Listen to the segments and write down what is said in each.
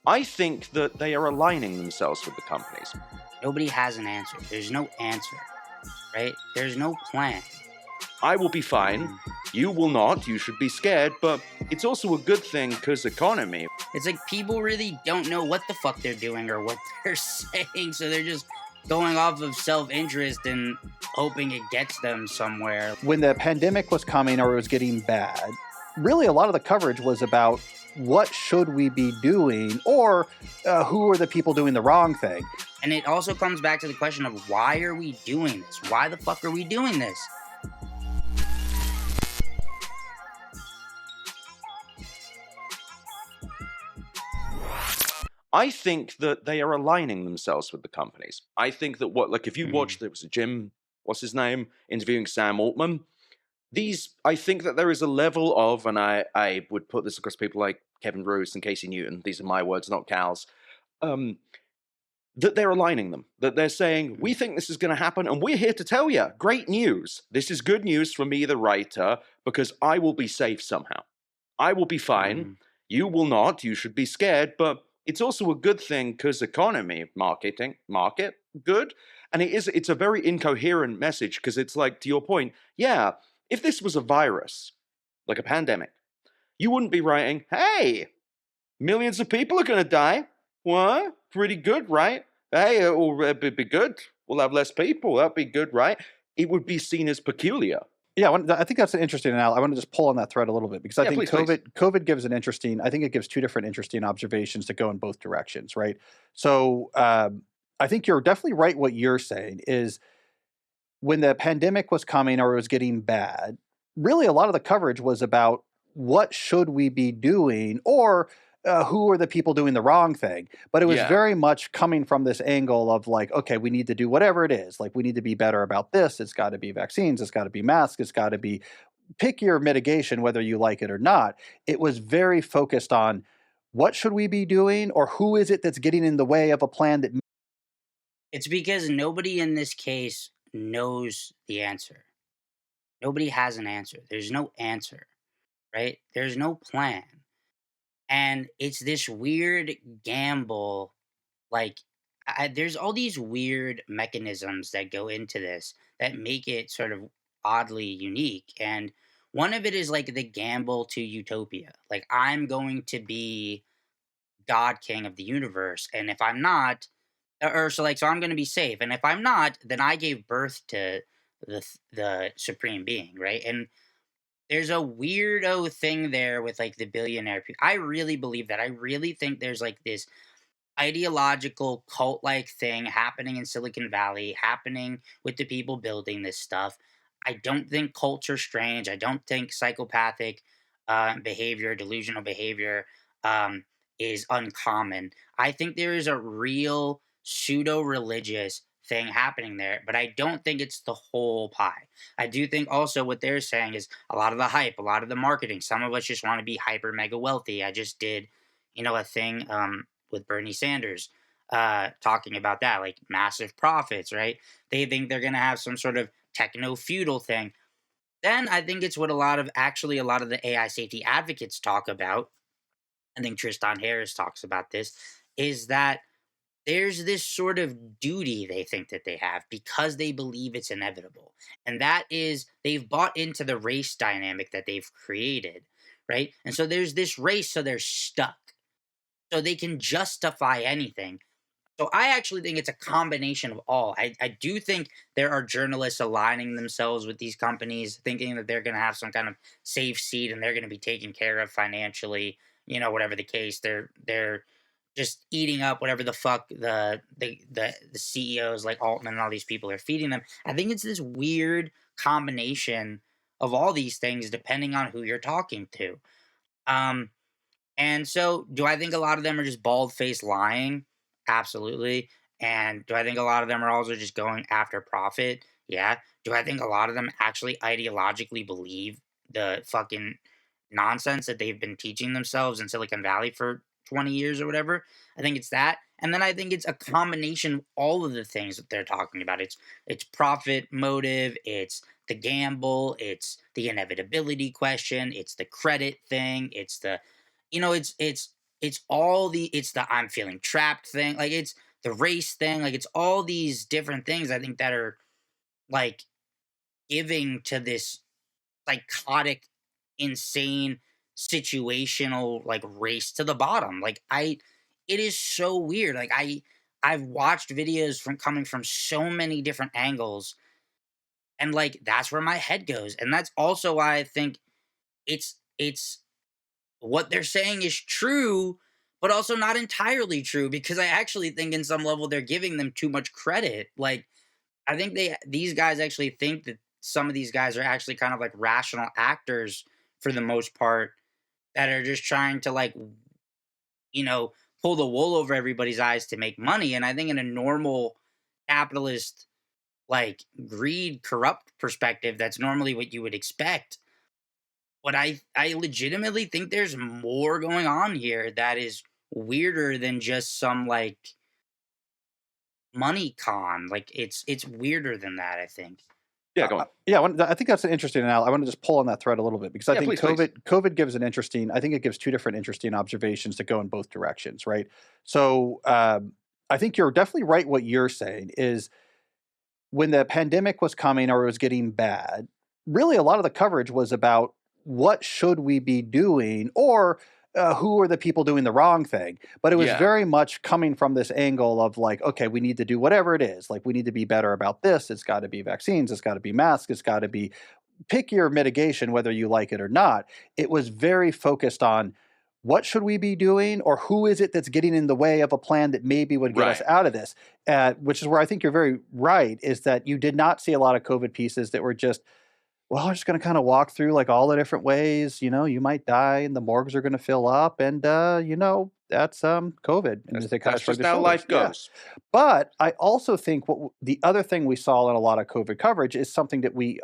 I think that they are aligning themselves with the companies. Nobody has an answer. There's no answer, right? There's no plan. I will be fine. Um, You will not. You should be scared, but it's also a good thing because economy. it's like people really don't know what the fuck they're doing or what they're saying, so they're just going off of self-interest and hoping it gets them somewhere. When the pandemic was coming or it was getting bad, really a lot of the coverage was about what should we be doing, or who are the people doing the wrong thing. And it also comes back to the question of why are we doing this? Why the fuck are we doing this? I think that they are aligning themselves with the companies. I think that if you watched, there was a Jim, what's his name, interviewing Sam Altman. I think that there is a level of, and I would put this across people like Kevin Roos and Casey Newton, these are my words, not Cal's, that they're aligning them, that they're saying, we think this is going to happen, and we're here to tell you, great news. This is good news for me, the writer, because I will be safe somehow. I will be fine. You will not. You should be scared, but it's also a good thing because economy, market, good. And it's a very incoherent message because it's like, to your point, yeah, if this was a virus, like a pandemic, you wouldn't be writing, hey, millions of people are going to die. What? Pretty good, right? Hey, it'll be good. We'll have less people. That'd be good, right? It would be seen as peculiar. Yeah, I think that's an interesting analogy. I want to just pull on that thread a little bit because I think COVID gives I think it gives two different interesting observations that go in both directions, right? So I think you're definitely right. What you're saying is when the pandemic was coming or it was getting bad, really a lot of the coverage was about what should we be doing, or who are the people doing the wrong thing. But it was very much coming from this angle of like, okay, we need to do whatever it is. Like, we need to be better about this. It's got to be vaccines. It's got to be masks. It's got to be, pick your mitigation, whether you like it or not. It was very focused on what should we be doing, or who is it that's getting in the way of a plan that. It's because nobody in this case knows the answer. Nobody has an answer. There's no answer, right? There's no plan. And it's this weird gamble. Like, there's all these weird mechanisms that go into this that make it sort of oddly unique. And one of it is like the gamble to utopia. Like, I'm going to be God King of the universe. And if I'm not, so I'm going to be safe. And if I'm not, then I gave birth to the supreme being, right? And there's a weirdo thing there with like the billionaire people. I really believe that. I really think there's like this ideological cult like thing happening in Silicon Valley, happening with the people building this stuff. I don't think cults are strange. I don't think psychopathic behavior, delusional behavior is uncommon. I think there is a real pseudo religious thing happening there, but I don't think it's the whole pie. I do think also what they're saying is a lot of the hype, a lot of the marketing. Some of us just want to be hyper mega wealthy. I just did, a thing with Bernie Sanders talking about that, like massive profits, right? They think they're going to have some sort of techno feudal thing. Then I think it's what a lot of the AI safety advocates talk about. I think Tristan Harris talks about this, is that there's this sort of duty they think that they have because they believe it's inevitable. And that is, they've bought into the race dynamic that they've created, right? And so there's this race, so they're stuck. So they can justify anything. So I actually think it's a combination of all. I do think there are journalists aligning themselves with these companies, thinking that they're going to have some kind of safe seat and they're going to be taken care of financially, whatever the case. They're just eating up whatever the fuck the CEOs like Altman and all these people are feeding them. I think it's this weird combination of all these things depending on who you're talking to. And so do I think a lot of them are just bald-faced lying? Absolutely. And do I think a lot of them are also just going after profit? Yeah. Do I think a lot of them actually ideologically believe the fucking nonsense that they've been teaching themselves in Silicon Valley for 20 years or whatever? I think it's that. And then I think it's a combination of all of the things that they're talking about. It's profit motive, it's the gamble, it's the inevitability question, it's the credit thing, it's the it's it's the I'm feeling trapped thing, like it's the race thing, like it's all these different things I think that are like giving to this psychotic, insane, situational like race to the bottom. Like it is so weird. Like I've watched videos from coming from so many different angles, and like that's where my head goes. And that's also why I think it's what they're saying is true, but also not entirely true because I actually think in some level they're giving them too much credit. Like I think these guys actually think that some of these guys are actually kind of like rational actors for the most part that are just trying to like you know pull the wool over everybody's eyes to make money. And I think in a normal capitalist like greed corrupt perspective, that's normally what you would expect. But I legitimately think there's more going on here that is weirder than just some like money con. Like it's weirder than that, I think. Yeah, go on. Yeah, I think that's an interesting analogy. I want to just pull on that thread a little bit because I think COVID gives an interesting. I think it gives two different interesting observations that go in both directions, right? So I think you're definitely right. What you're saying is when the pandemic was coming or it was getting bad, really a lot of the coverage was about what should we be doing or who are the people doing the wrong thing. But it was very much coming from this angle of like, okay, we need to do whatever it is. Like we need to be better about this. It's got to be vaccines. It's got to be masks. It's got to be pick your mitigation, whether you like it or not. It was very focused on what should we be doing or who is it that's getting in the way of a plan that maybe would get us out of this, which is where I think you're very right, is that you did not see a lot of COVID pieces that were just, well, I'm just going to kind of walk through like all the different ways, you might die and the morgues are going to fill up and, that's COVID. And they kind That's just how life goes. But I also think the other thing we saw in a lot of COVID coverage is something that we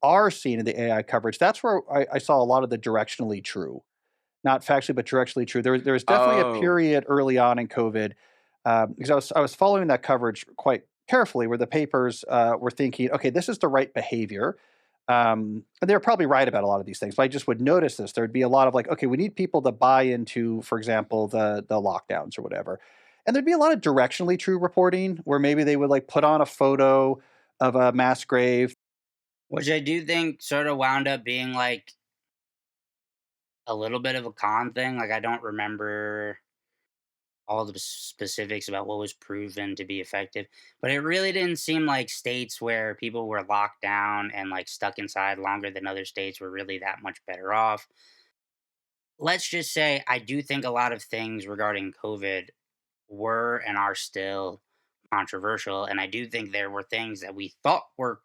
are seeing in the AI coverage. That's where I saw a lot of the directionally true, not factually, but directionally true. There was definitely a period early on in COVID because I was following that coverage quite carefully, where the papers were thinking, okay, this is the right behavior. And they're probably right about a lot of these things, but I just would notice this. There'd be a lot of like, okay, we need people to buy into, for example, the lockdowns or whatever. And there'd be a lot of directionally true reporting where maybe they would like put on a photo of a mass grave. Which I do think sort of wound up being like a little bit of a con thing. Like I don't remember all the specifics about what was proven to be effective, but it really didn't seem like states where people were locked down and like stuck inside longer than other states were really that much better off. Let's just say I do think a lot of things regarding COVID were and are still controversial, and I do think there were things that we thought were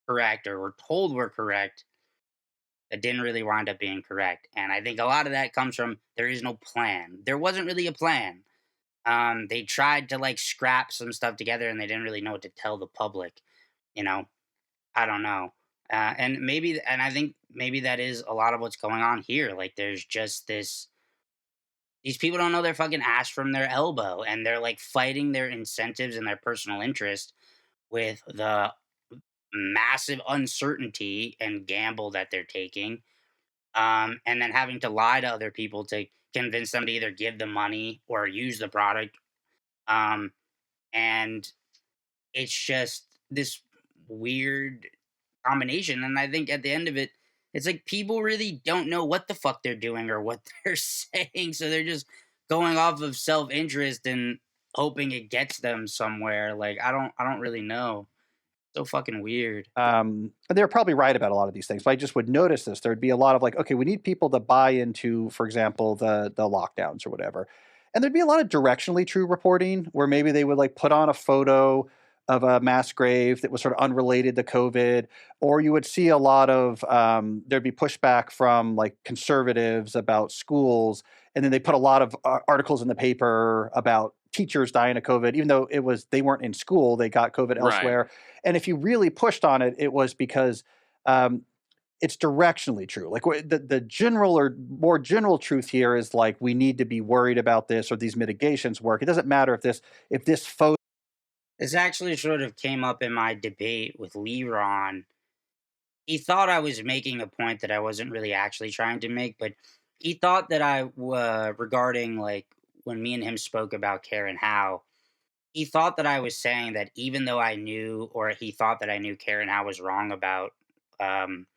correct or were told were correct that didn't really wind up being correct. And I think a lot of that comes from there is no plan. There wasn't really a plan. They tried to like scrap some stuff together and they didn't really know what to tell the public. You know, I don't know. And I think maybe that is a lot of what's going on here. Like there's just these people don't know their fucking ass from their elbow and they're like fighting their incentives and their personal interest with the massive uncertainty and gamble that they're taking, and then having to lie to other people to convince them to either give the money or use the product. Um, and it's just this weird combination. And I think at the end of it, it's like people really don't know what the fuck they're doing or what they're saying. So they're just going off of self interest and hoping it gets them somewhere. Like I don't really know. So fucking weird. And they're probably right about a lot of these things, but I just would notice this. There'd be a lot of like, okay, we need people to buy into, for example, the lockdowns or whatever. And there'd be a lot of directionally true reporting where maybe they would like put on a photo of a mass grave that was sort of unrelated to COVID, or you would see a lot of there'd be pushback from like conservatives about schools, and then they put a lot of articles in the paper about teachers dying of COVID, even though they weren't in school, they got COVID elsewhere. And if you really pushed on it, it was because um, it's directionally true. Like the general or more general truth here is like we need to be worried about this or these mitigations work. It doesn't matter if this photo. This actually sort of came up in my debate with Leron. He thought I was making a point that I wasn't really actually trying to make, but he thought that I regarding like when me and him spoke about Karen Howe, he thought that I was saying that even though I knew, or he thought that I knew Karen Howe was wrong about um,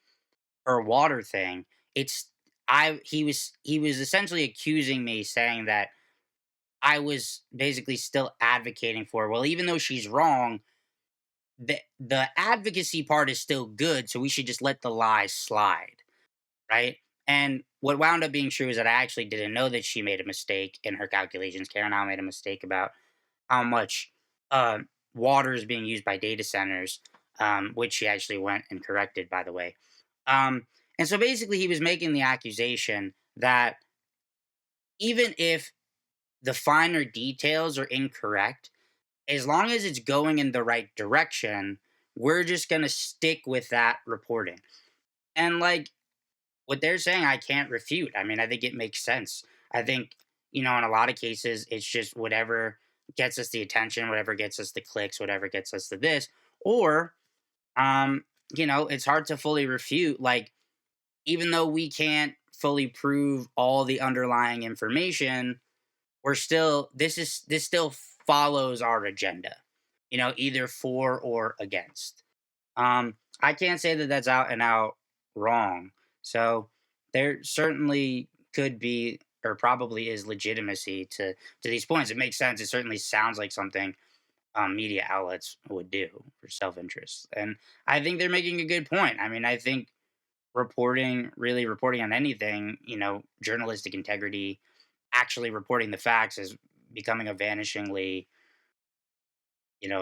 her water thing. It's I he was essentially accusing me, saying that I was basically still advocating for her. Well, even though she's wrong, the advocacy part is still good, so we should just let the lies slide, right? And what wound up being true is that I actually didn't know that she made a mistake in her calculations. Karen Howe made a mistake about how much uh, water is being used by data centers, which she actually went and corrected, by the way. Um, and so basically, he was making the accusation that even if the finer details are incorrect, as long as it's going in the right direction, we're just going to stick with that reporting. And like what they're saying, I can't refute. I mean, I think it makes sense. I think, in a lot of cases, it's just whatever gets us the attention, whatever gets us the clicks, whatever gets us to this. Or, it's hard to fully refute. Like, even though we can't fully prove all the underlying information, this still follows our agenda, either for or against. I can't say that that's out and out wrong. So there certainly could be, or probably is, legitimacy to these points. It makes sense. It certainly sounds like something media outlets would do for self-interest, and I think they're making a good point. I mean, I think really reporting on anything, journalistic integrity, actually reporting the facts is becoming a vanishingly,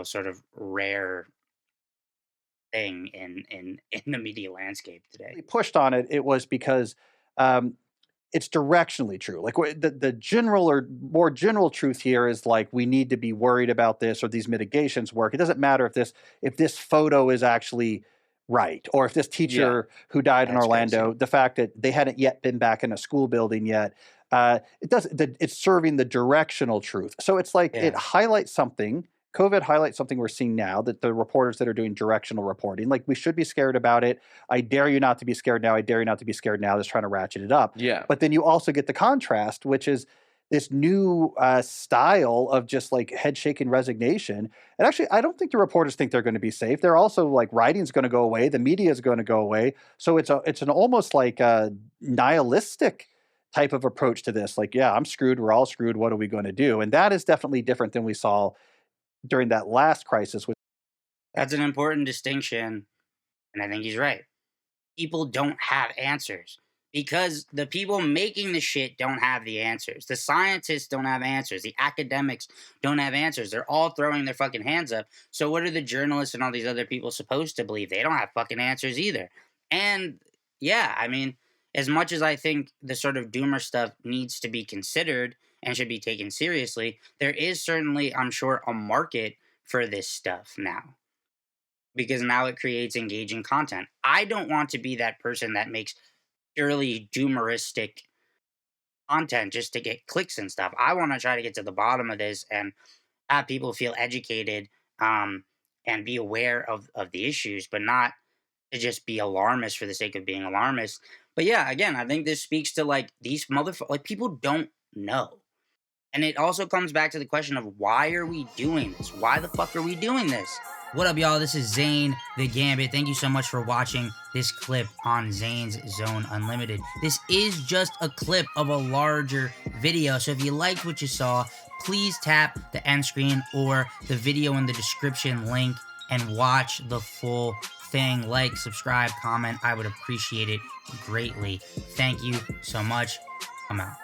sort of rare thing in the media landscape today. We pushed on it. It was because um, it's directionally true. Like the general or more general truth here is like we need to be worried about this or these mitigations work. It doesn't matter if this photo is actually right or if this teacher who died in Orlando, crazy. The fact that they hadn't yet been back in a school building yet, it's serving the directional truth. So it's like it highlights something. COVID highlights something we're seeing now, that the reporters that are doing directional reporting, like, we should be scared about it. I dare you not to be scared now. I dare you not to be scared now. Just trying to ratchet it up. Yeah. But then you also get the contrast, which is this new style of just like head shaking resignation. And actually, I don't think the reporters think they're going to be safe. They're also like, writing's going to go away. The media is going to go away. So it's an almost like a nihilistic type of approach to this. Like, yeah, I'm screwed. We're all screwed. What are we going to do? And that is definitely different than we saw during that last crisis. That's an important distinction, and I think he's right. People don't have answers because the people making the shit don't have the answers. The scientists don't have answers. The academics don't have answers. They're all throwing their fucking hands up. So what are the journalists and all these other people supposed to believe? They don't have fucking answers either. And yeah, I mean, as much as I think the sort of doomer stuff needs to be considered and should be taken seriously, there is certainly, I'm sure, a market for this stuff now, because now it creates engaging content. I don't want to be that person that makes purely doomeristic content just to get clicks and stuff. I want to try to get to the bottom of this and have people feel educated, and be aware of the issues, but not to just be alarmist for the sake of being alarmist. But yeah, again, I think this speaks to like these like people don't know. And it also comes back to the question of, why are we doing this? Why the fuck are we doing this? What up, y'all? This is Zane the Gambit. Thank you so much for watching this clip on Zane's Zone Unlimited. This is just a clip of a larger video. So if you liked what you saw, please tap the end screen or the video in the description link and watch the full thing. Like, subscribe, comment. I would appreciate it greatly. Thank you so much. I'm out.